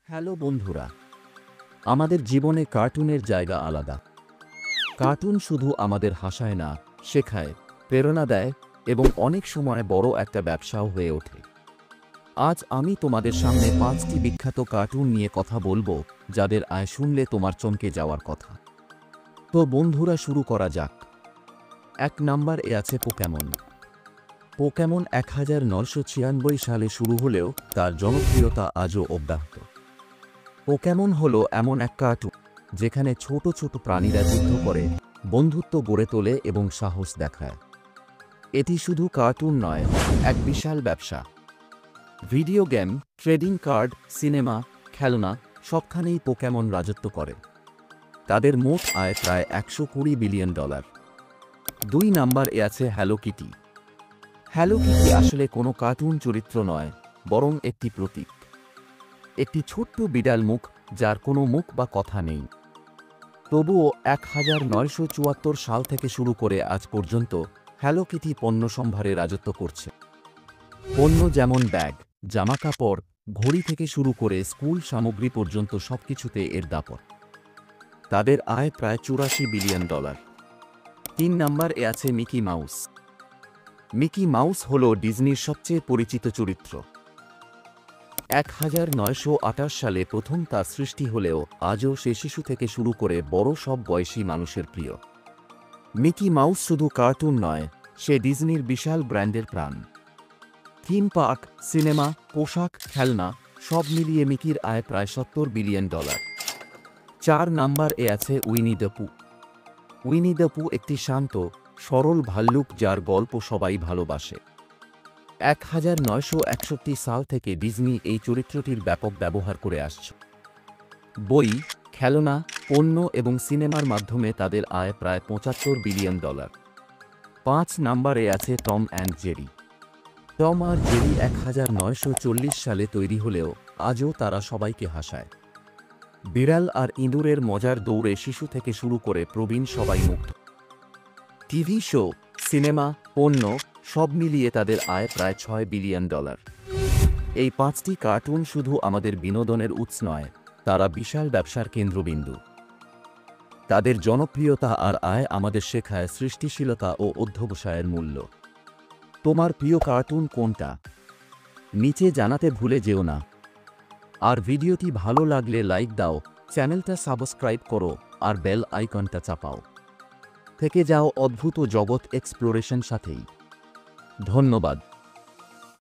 Hello বন্ধুরা, আমাদের জীবনে কার্টুনের জায়গা আলাদা। কার্টুন শুধু আমাদের হাসায় না, শেখায়, প্রেরণা দেয় এবং অনেক সময় বড় একটা ব্যবসাও হয়ে ওঠে। আজ আমি তোমাদের সামনে ৫টি বিখ্যাত কার্টুন নিয়ে কথা বলবো, যাদের আয় শুনলে তোমার চমকে যাওয়ার কথা। তো বন্ধুরা, শুরু করা যাক। ১ নম্বরে আছে পোকেমন। পোকেমন ১৯৯৬ সালে শুরু হলেও তার জনপ্রিয়তা আজও অব্যাহত। পোকেমন হলো এমন এক কার্টুন যেখানে ছোট ছোট প্রাণীরা যুদ্ধ করে, বন্ধুত্ব গড়ে তোলে এবং সাহস দেখায়। এটি শুধু কার্টুন নয়, এক বিশাল ব্যবসা। Video game, trading card, cinema, খেলনা সবখানেই পোকেমন রাজত্ব করে। তাদের মোট আয় প্রায় $১২০ বিলিয়ন। ২ নম্বরে আছে হ্যালো কিটি। হ্যালো কিটি আসলে কোনো কার্টুন চরিত্র নয়, বরং একটি প্রতীক। একটি ছোট্ট বিড়াল মুখ, যার কোনো মুখ বা কথা নেই। তবুও ১৯৭৪ সাল থেকে শুরু করে আজ পর্যন্ত হ্যালো কিটি পণ্য সম্ভারে রাজত্ব করছে। পণ্য যেমন ব্যাগ, জামাকাপড়, ঘড়ি থেকে শুরু করে স্কুল সামগ্রী পর্যন্ত সবকিছুতে এর দাপট। তাদের আয় প্রায় $৮৪ বিলিয়ন। ৩ নম্বরে আছে মিকি মাউস। মিকি মাউস হল ডিজনির সবচেয়ে পরিচিত চরিত্র। ১৯২৮ সালে প্রথম তার সৃষ্টি হলেও আজও সে শিশু থেকে শুরু করে বড় সব বয়সী মানুষের প্রিয়। মিকি মাউস শুধু কার্টুন নয়, সে ডিজনির বিশাল ব্র্যান্ডের প্রাণ। থিম পার্ক, সিনেমা, পোশাক, খেলনা সব মিলিয়ে মিকির আয় প্রায় $৭০ বিলিয়ন। ৪ নম্বরে আছে উইনি দ্য পু। উইনি দ্য পু একটি শান্ত, সরল ভাল্লুক যার গল্প সবাই ভালোবাসে। ১৯৬১ সাল থেকে ডিজনি এই চরিত্রটির ব্যাপক ব্যবহার করে আসছে। বই, খেলনা, পণ্য এবং সিনেমার মাধ্যমে তাদের আয় প্রায় $৭৫ বিলিয়ন। ৫ নম্বরে আছে টম অ্যান্ড জেরি। টম আর জেরি ১৯৪০ সালে তৈরি হলেও আজও তারা সবাইকে হাসায়। বিড়াল আর ইঁদুরের মজার দৌড়ে শিশু থেকে শুরু করে প্রবীণ সবাই মুগ্ধ। টিভি শো, সিনেমা, পণ্য সব মিলিয়ে তাদের আয় প্রায় $৬ বিলিয়ন। এই ৫টি কার্টুন শুধু আমাদের বিনোদনের উৎস নয়, তারা বিশাল ব্যবসার কেন্দ্রবিন্দু। তাদের জনপ্রিয়তা আর আয় আমাদের শেখায় সৃষ্টিশীলতা ও অধ্যবসায়ের মূল্য। তোমার প্রিয় কার্টুন কোনটা? নিচে জানাতে ভুলে যেও না। আর ভিডিওটি ভালো লাগলে লাইক দাও, চ্যানেলটা সাবস্ক্রাইব করো আর বেল আইকনটা চাপাও। থেকে যাও অদ্ভুত জগৎ এক্সপ্লোরেশন সাথেই। ধন্যবাদ।